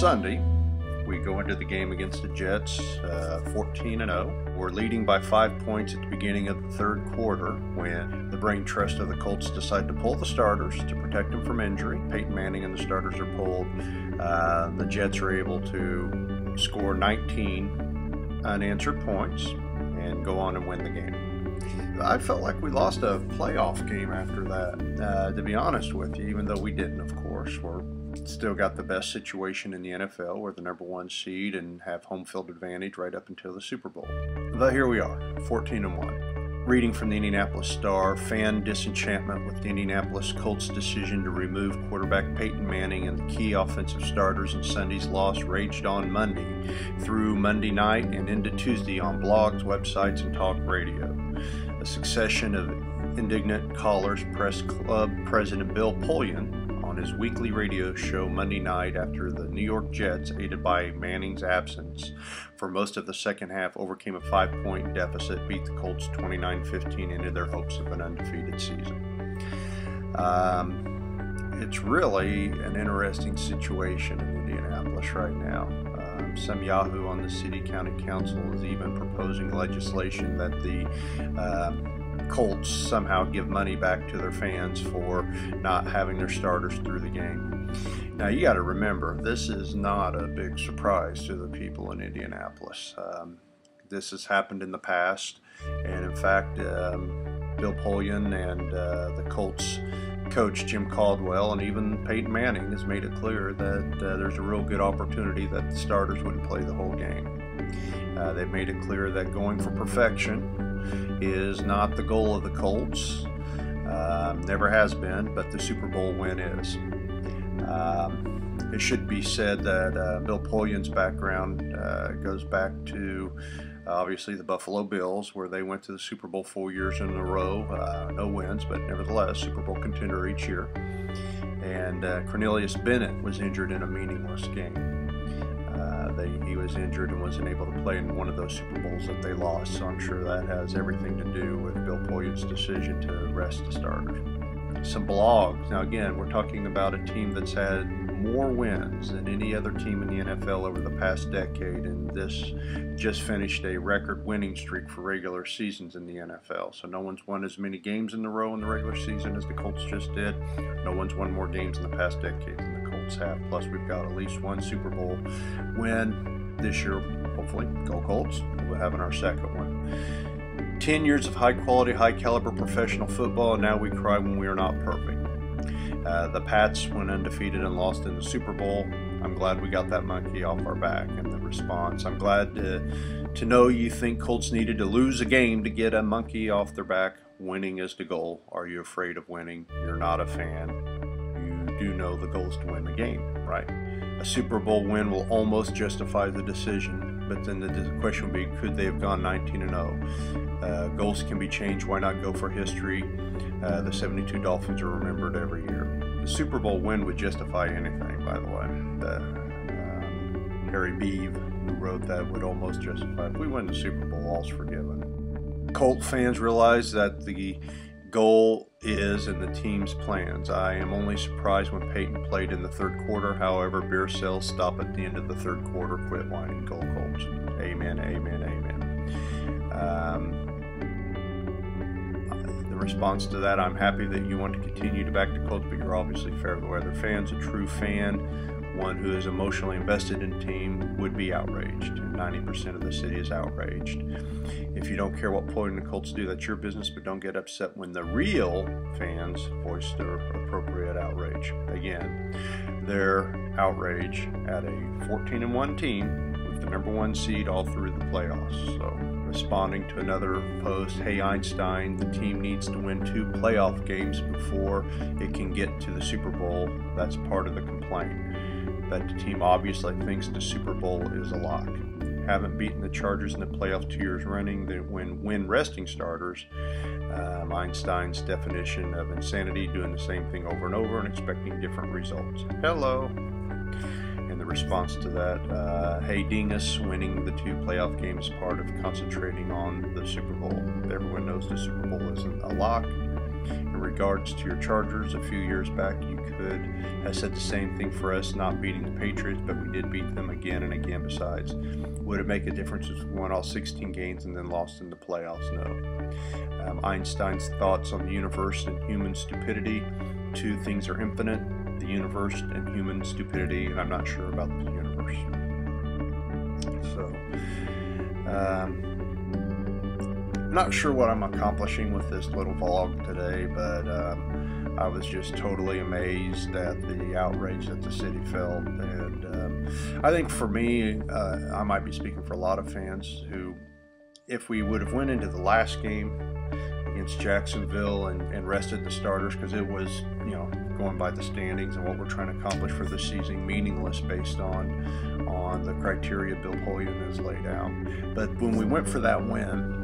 Sunday, we go into the game against the Jets 14-0. We're leading by 5 points at the beginning of the third quarter when the brain trust of the Colts decide to pull the starters to protect them from injury. Peyton Manning and the starters are pulled. The Jets are able to score 19 unanswered points and go on and win the game. I felt like we lost a playoff game after that, to be honest with you, even though we didn't, of course. We're still got the best situation in the NFL. We're the #1 seed and have home field advantage right up until the Super Bowl. But here we are, 14-1. Reading from the Indianapolis Star, fan disenchantment with the Indianapolis Colts' decision to remove quarterback Peyton Manning and the key offensive starters in Sunday's loss raged on Monday through Monday night and into Tuesday on blogs, websites, and talk radio. A succession of indignant callers pressed club president Bill Polian on his weekly radio show Monday night after the New York Jets, aided by Manning's absence for most of the second half, overcame a 5-point deficit, beat the Colts 29-15 into their hopes of an undefeated season. It's really an interesting situation in Indianapolis right now. Some yahoo on the city county council is even proposing legislation that the Colts somehow give money back to their fans for not having their starters through the game. Now you got to remember, this is not a big surprise to the people in Indianapolis. This has happened in the past, and in fact Bill Polian and the Colts coach Jim Caldwell and even Peyton Manning has made it clear that there's a real good opportunity that the starters wouldn't play the whole game. They've made it clear that going for perfection is not the goal of the Colts. Never has been, but the Super Bowl win is. It should be said that Bill Polian's background goes back to obviously the Buffalo Bills, where they went to the Super Bowl 4 years in a row. No wins, but nevertheless, Super Bowl contender each year. And Cornelius Bennett was injured in a meaningless game. He was injured and wasn't able to play in one of those Super Bowls that they lost, so I'm sure that has everything to do with Bill Polian's decision to rest the starters. Some blogs. Now again, we're talking about a team that's had more wins than any other team in the NFL over the past decade, and this just finished a record winning streak for regular seasons in the NFL. So no one's won as many games in a row in the regular season as the Colts just did. No one's won more games in the past decade than the Colts have. Plus we've got at least one Super Bowl win this year, hopefully. Go Colts. We're having our second one. 10 years of high-quality, high-caliber professional football, and now we cry when we are not perfect. The Pats went undefeated and lost in the Super Bowl. I'm glad we got that monkey off our back. And the response, I'm glad to know you think Colts needed to lose a game to get a monkey off their back. Winning is the goal. Are you afraid of winning? You're not a fan. You do know the goal is to win the game, right? A Super Bowl win will almost justify the decision, but then the question would be, could they have gone 19-0? Goals can be changed. Why not go for history? The 72 Dolphins are remembered every year. The Super Bowl win would justify anything, by the way. Harry Beeve, who wrote that, would almost justify. If we win the Super Bowl, all's forgiven. Colt fans realize that the goal is in the team's plans. I am only surprised when Peyton played in the third quarter. However, beer sales stop at the end of the third quarter. Quit whining, Go Colts. Amen, amen, amen. The response to that, I'm happy that you want to continue to back the Colts, but you're obviously fair weather fans. A true fan, one who is emotionally invested in the team, would be outraged. 90% of the city is outraged. If you don't care what Polian and the Colts do, that's your business, but don't get upset when the real fans voice their appropriate outrage. Again, their outrage at a 14-1 team with the #1 seed all through the playoffs. So, responding to another post, hey Einstein, the team needs to win 2 playoff games before it can get to the Super Bowl. That's part of the complaint, that the team obviously thinks the Super Bowl is a lock. Haven't beaten the Chargers in the playoffs 2 years running. They win resting starters. Einstein's definition of insanity, doing the same thing over and over and expecting different results. Hello. And the response to that, hey Dingus, winning the 2 playoff games is part of concentrating on the Super Bowl. Everyone knows the Super Bowl isn't a lock. In regards to your Chargers, a few years back, you could have said the same thing for us, not beating the Patriots, but we did beat them again and again besides. Would it make a difference if we won all 16 games and then lost in the playoffs? No. Einstein's thoughts on the universe and human stupidity. Two things are infinite, the universe and human stupidity, and I'm not sure about the universe. So, I'm not sure what I'm accomplishing with this little vlog today, but I was just totally amazed at the outrage that the city felt, and I think for me, I might be speaking for a lot of fans who, if we would have went into the last game against Jacksonville and rested the starters, because it was, you know, going by the standings and what we're trying to accomplish for this season, meaningless based on the criteria Bill Polian has laid out. But when we went for that win,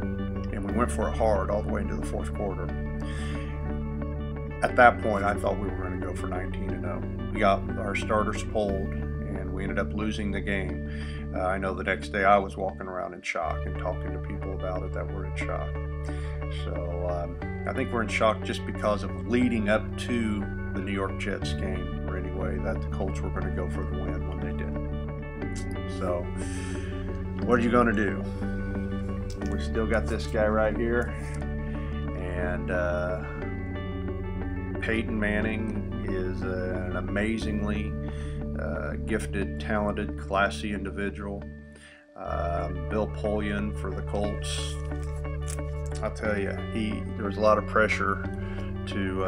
and we went for it hard all the way into the fourth quarter, at that point I thought we were going to go for 19-0. We got our starters pulled and we ended up losing the game. I know the next day I was walking around in shock and talking to people about it that were in shock. So I think we're in shock just because of leading up to the New York Jets game, or anyway, that the Colts were going to go for the win when they did. So what are you going to do? We still got this guy right here, and Peyton Manning is an amazingly gifted, talented, classy individual. Bill Polian for the Colts, I'll tell you, there was a lot of pressure to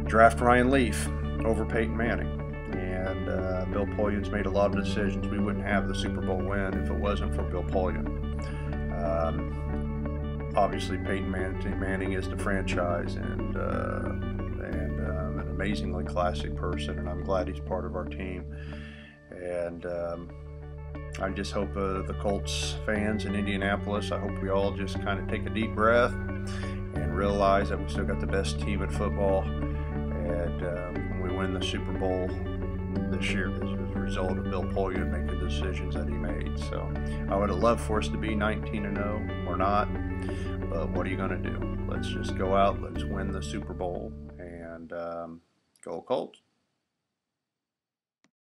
draft Ryan Leaf over Peyton Manning, and Bill Polian's made a lot of decisions. We wouldn't have the Super Bowl win if it wasn't for Bill Polian. Obviously, Peyton Manning is the franchise, and an amazingly classic person, and I'm glad he's part of our team. And I just hope the Colts fans in Indianapolis, I hope we all just kind of take a deep breath and realize that we still got the best team in football, and when we win the Super Bowl this year as a result of Bill Polian making the decisions that he made. So I would have loved for us to be 19-0. We're not, but what are you going to do? Let's just go out, let's win the Super Bowl, and go Colts.